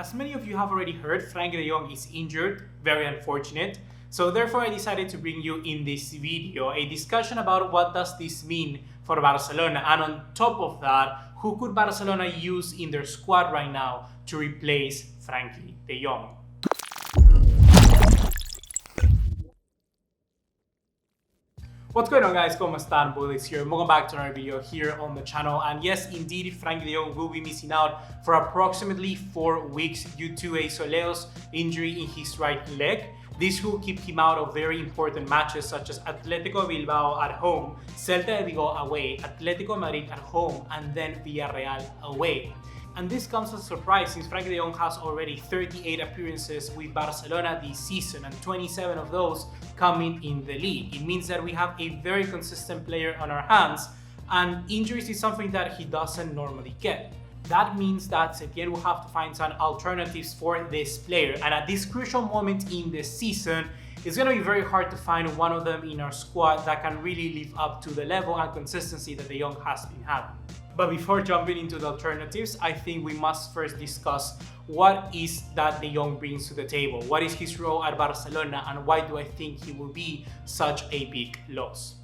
As many of you have already heard, Frenkie De Jong is injured, very unfortunate. So therefore I decided to bring you in this video a discussion about what does this mean for Barcelona, and on top of that, who could Barcelona use in their squad right now to replace Frenkie De Jong. What's going on, guys? ¿Cómo están? BugaLuis here. Welcome back to another video here on the channel. And yes, indeed, Frenkie De Jong will be missing out for approximately 4 weeks due to a Soleus injury in his right leg. This will keep him out of very important matches such as Atletico Bilbao at home, Celta de Vigo away, Atletico Madrid at home, and then Villarreal away. And this comes as a surprise since Frenkie De Jong has already 38 appearances with Barcelona this season and 27 of those coming in the league. It means that we have a very consistent player on our hands, and injuries is something that he doesn't normally get. That means that Setien will have to find some alternatives for this player, and at this crucial moment in the season, it's going to be very hard to find one of them in our squad that can really live up to the level and consistency that De Jong has been having. But before jumping into the alternatives, I think we must first discuss what is that De Jong brings to the table. What is his role at Barcelona, and why do I think he will be such a big loss?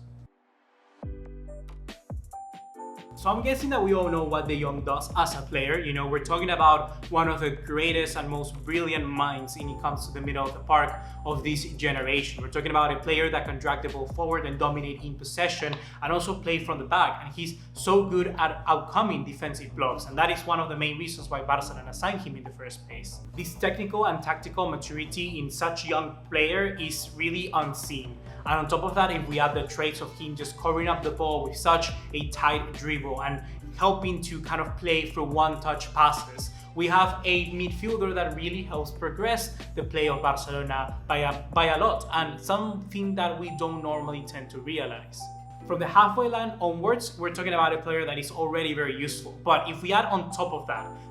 So I'm guessing that we all know what De Jong does as a player. You know, we're talking about one of the greatest and most brilliant minds when it comes to the middle of the park of this generation. We're talking about a player that can drag the ball forward and dominate in possession and also play from the back. And he's so good at outcoming defensive blocks. And that is one of the main reasons why Barcelona signed him in the first place. This technical and tactical maturity in such a young player is really unseen. And on top of that, if we add the traits of him just covering up the ball with such a tight dribble and helping to kind of play through one-touch passes, we have a midfielder that really helps progress the play of Barcelona by a lot, and something that we don't normally tend to realize. From the halfway line onwards, we're talking about a player that is already very useful. But if we add on top of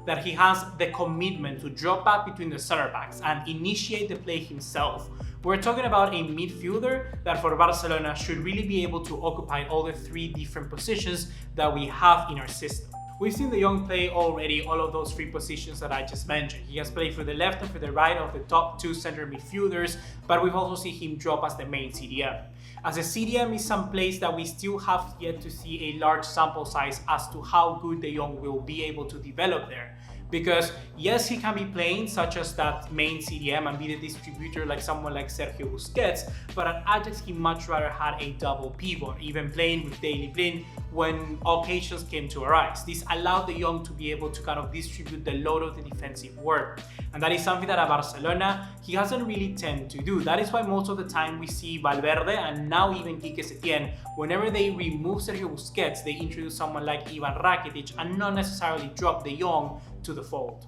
that he has the commitment to drop back between the center backs and initiate the play himself, we're talking about a midfielder that for Barcelona should really be able to occupy all the 3 different positions that we have in our system. We've seen De Jong play already all of those 3 positions that I just mentioned. He has played for the left and for the right of the top 2 center midfielders, but we've also seen him drop as the main CDM. As a CDM is some place that we still have yet to see a large sample size as to how good De Jong will be able to develop there. Because yes, he can be playing such as that main CDM and be the distributor like someone like Sergio Busquets, but at Ajax he much rather had a double pivot, even playing with Daley Blind when occasions came to arise. This allowed De Jong to be able to kind of distribute the load of the defensive work. And that is something that at Barcelona he hasn't really tended to do. That is why most of the time we see Valverde and now even Quique Setien, whenever they remove Sergio Busquets, they introduce someone like Rakitic and not necessarily drop De Jong to the fold.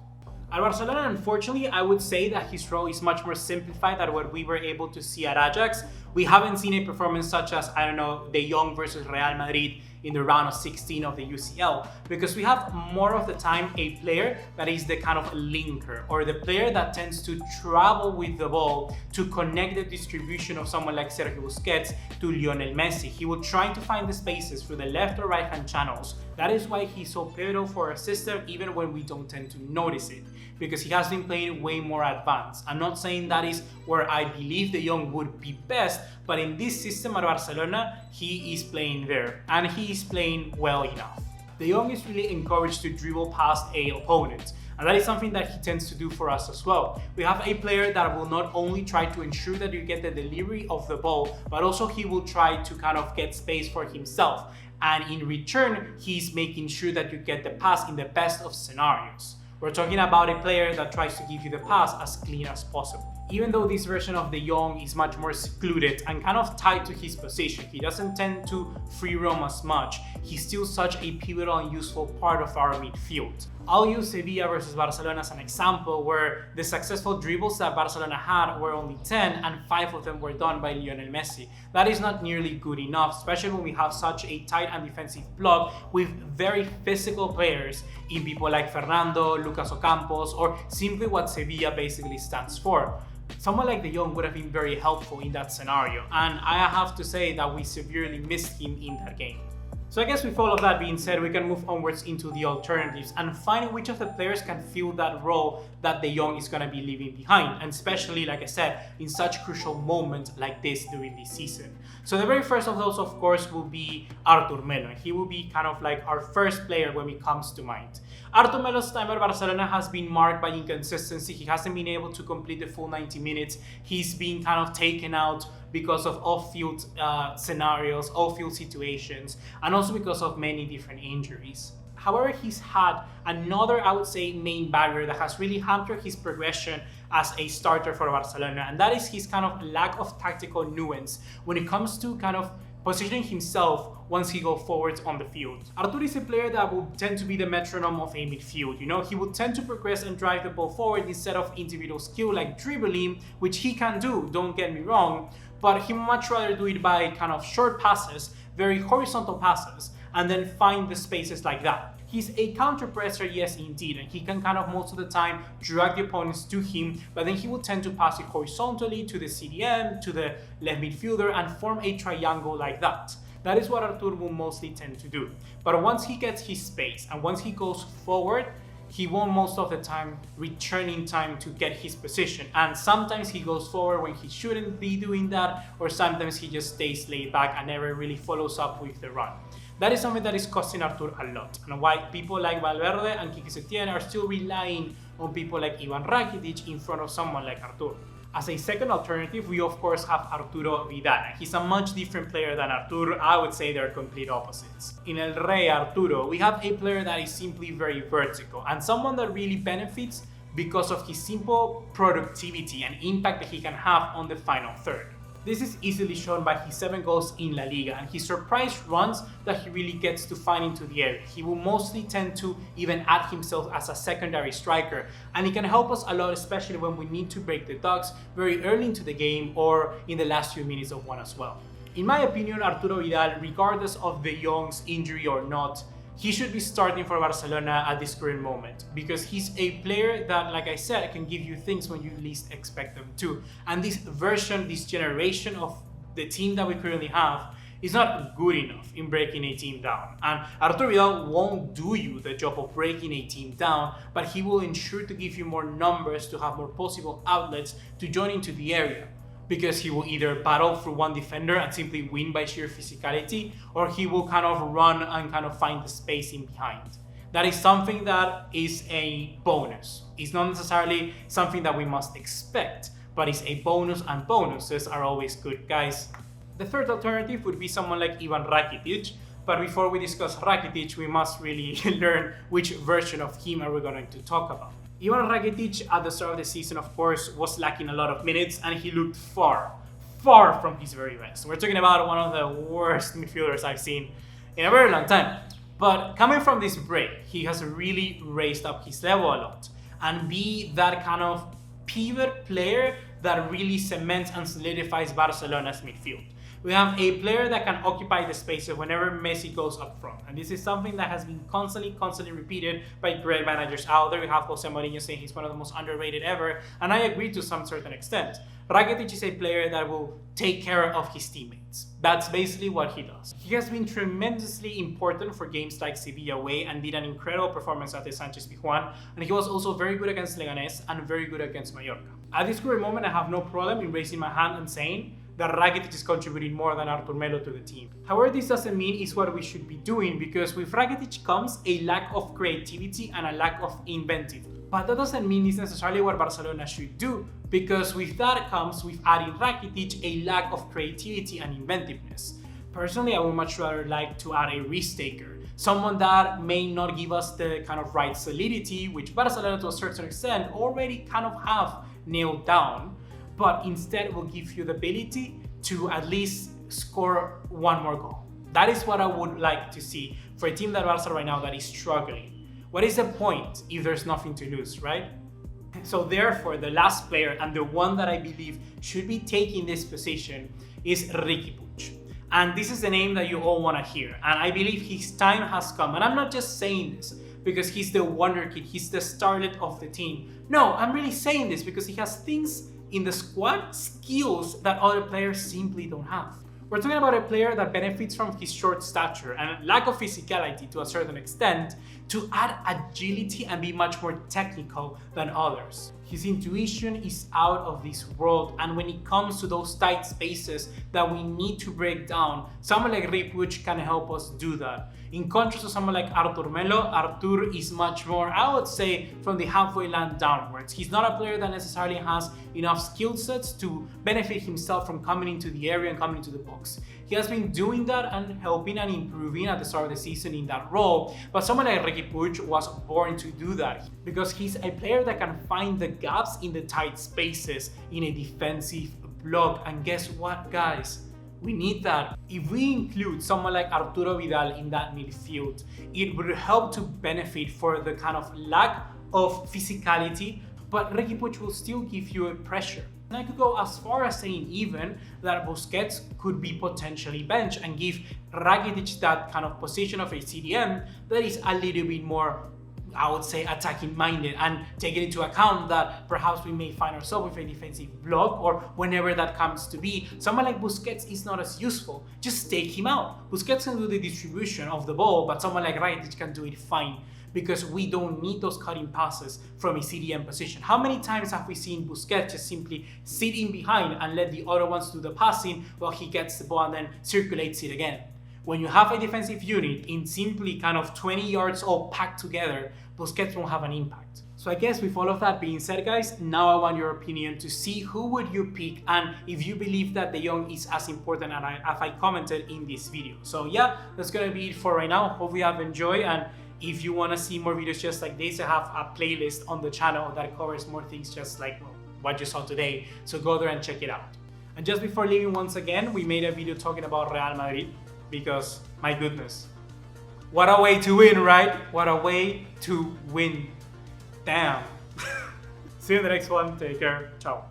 At Barcelona, unfortunately, I would say that his role is much more simplified than what we were able to see at Ajax. We haven't seen a performance such as, I don't know, De Jong versus Real Madrid in the round of 16 of the UCL, because we have more of the time a player that is the kind of linker, or the player that tends to travel with the ball to connect the distribution of someone like Sergio Busquets to Lionel Messi. He will try to find the spaces through the left or right hand channels. That is why he's so pivotal for our system, even when we don't tend to notice it, because he has been playing way more advanced. I'm not saying that is where I believe De Jong would be best, but in this system at Barcelona, he is playing there, and he is playing well enough. De Jong is really encouraged to dribble past an opponent, and that is something that he tends to do for us as well. We have a player that will not only try to ensure that you get the delivery of the ball, but also he will try to kind of get space for himself. And in return, he's making sure that you get the pass in the best of scenarios. We're talking about a player that tries to give you the pass as clean as possible. Even though this version of De Jong is much more secluded and kind of tied to his position, he doesn't tend to free roam as much, he's still such a pivotal and useful part of our midfield. I'll use Sevilla versus Barcelona as an example, where the successful dribbles that Barcelona had were only 10 and 5 of them were done by Lionel Messi. That is not nearly good enough, especially when we have such a tight and defensive block with very physical players in people like Fernando, Lucas Ocampos, or simply what Sevilla basically stands for. Someone like De Jong would have been very helpful in that scenario, and I have to say that we severely missed him in that game. So I guess with all of that being said, we can move onwards into the alternatives and find which of the players can fill that role that De Jong is going to be leaving behind, and especially, like I said, in such crucial moments like this during this season. So the very first of those, of course, will be Artur Melo. He will be kind of like our first player when it comes to mind. Artur Melo's time at Barcelona has been marked by inconsistency. He hasn't been able to complete the full 90 minutes. He's been kind of taken out because of off-field scenarios, off-field situations, and also because of many different injuries. However, he's had another, I would say, main barrier that has really hampered his progression as a starter for Barcelona, and that is his kind of lack of tactical nuance when it comes to kind of positioning himself once he goes forwards on the field. Artur is a player that will tend to be the metronome of a midfield. He will tend to progress and drive the ball forward instead of individual skill like dribbling, which he can do, don't get me wrong, but he would much rather do it by kind of short passes, very horizontal passes, and then find the spaces like that. He's a counter presser, yes indeed, and he can kind of most of the time drag the opponents to him, but then he will tend to pass it horizontally to the CDM, to the left midfielder, and form a triangle like that. That is what Artur will mostly tend to do. But once he gets his space and once he goes forward, he won't most of the time return in time to get his position. And sometimes he goes forward when he shouldn't be doing that, or sometimes he just stays laid back and never really follows up with the run. That is something that is costing Artur a lot, and why people like Valverde and Quique Setién are still relying on people like Ivan Rakitic in front of someone like Artur. As a second alternative, we of course have Arturo Vidal. He's a much different player than Artur. I would say they're complete opposites. In El Rey Arturo, we have a player that is simply very vertical and someone that really benefits because of his simple productivity and impact that he can have on the final third. This is easily shown by his 7 goals in La Liga and his surprise runs that he really gets to find into the area. He will mostly tend to even add himself as a secondary striker, and he can help us a lot, especially when we need to break the ducks very early into the game or in the last few minutes of one as well. In my opinion, Arturo Vidal, regardless of De Jong's injury or not, he should be starting for Barcelona at this current moment, because he's a player that, like I said, can give you things when you least expect them to. And this version, this generation of the team that we currently have is not good enough in breaking a team down. And Arturo Vidal won't do you the job of breaking a team down, but he will ensure to give you more numbers, to have more possible outlets to join into the area, because he will either battle through one defender and simply win by sheer physicality, or he will kind of run and kind of find the space in behind. That is something that is a bonus. It's not necessarily something that we must expect, but it's a bonus, and bonuses are always good, guys. The third alternative would be someone like Ivan Rakitic, but before we discuss Rakitic, we must really learn which version of him are we going to talk about. Ivan Rakitic at the start of the season, of course, was lacking a lot of minutes, and he looked far from his very best. We're talking about one of the worst midfielders I've seen in a very long time. But coming from this break, he has really raised up his level a lot and be that kind of pivot player that really cements and solidifies Barcelona's midfield. We have a player that can occupy the spaces whenever Messi goes up front. And this is something that has been constantly repeated by great managers out there. We have Jose Mourinho saying he's one of the most underrated ever, and I agree to some certain extent. Rakitic is a player that will take care of his teammates. That's basically what he does. He has been tremendously important for games like Sevilla away and did an incredible performance at the Sanchez Pizjuan, and he was also very good against Leganés and very good against Mallorca. At this current moment, I have no problem in raising my hand and saying that Rakitic is contributing more than Artur Melo to the team. However, this doesn't mean it's what we should be doing, because with Rakitic comes a lack of creativity and a lack of inventiveness. But that doesn't mean it's necessarily what Barcelona should do, because with that comes, with adding Rakitic, a lack of creativity and inventiveness. Personally, I would much rather like to add a risk-taker, someone that may not give us the kind of right solidity, which Barcelona to a certain extent already kind of have nailed down, but instead will give you the ability to at least score one more goal. That is what I would like to see for a team that Barca right now that is struggling. What is the point if there's nothing to lose, right? So therefore, the last player and the one that I believe should be taking this position is Riqui Puig. And this is the name that you all want to hear. And I believe his time has come. And I'm not just saying this because he's the wonder kid, he's the starlet of the team. No, I'm really saying this because he has things in the squad, skills that other players simply don't have. We're talking about a player that benefits from his short stature and lack of physicality to a certain extent to add agility and be much more technical than others. His intuition is out of this world, and when it comes to those tight spaces that we need to break down, someone like Riqui Puig can help us do that. In contrast to someone like Artur Melo, Artur is much more, I would say, from the halfway line downwards. He's not a player that necessarily has enough skill sets to benefit himself from coming into the area and coming into the box. He has been doing that and helping and improving at the start of the season in that role, but someone like Riqui Puig was born to do that because he's a player that can find the gaps in the tight spaces in a defensive block. And guess what, guys? We need that. If we include someone like Arturo Vidal in that midfield, it would help to benefit for the kind of lack of physicality, but Riqui Puig will still give you a pressure. And I could go as far as saying even that Busquets could be potentially benched and give Rakitic that kind of position of a CDM that is a little bit more, I would say, attacking minded, and taking into account that perhaps we may find ourselves with a defensive block or whenever that comes to be. Someone like Busquets is not as useful. Just take him out. Busquets can do the distribution of the ball, but someone like Rakitic can do it fine because we don't need those cutting passes from a CDM position. How many times have we seen Busquets just simply sitting behind and let the other ones do the passing while he gets the ball and then circulates it again? When you have a defensive unit in simply kind of 20 yards all packed together, Busquets won't have an impact. So I guess with all of that being said, guys, now I want your opinion to see who would you pick and if you believe that De Jong is as important as I commented in this video. So yeah, that's gonna be it for right now. Hope you have enjoyed, and if you want to see more videos just like this, I have a playlist on the channel that covers more things just like what you saw today. So go there and check it out. And just before leaving, once again, we made a video talking about Real Madrid because, my goodness, what a way to win, right? What a way to win. Damn. See you in the next one. Take care. Ciao.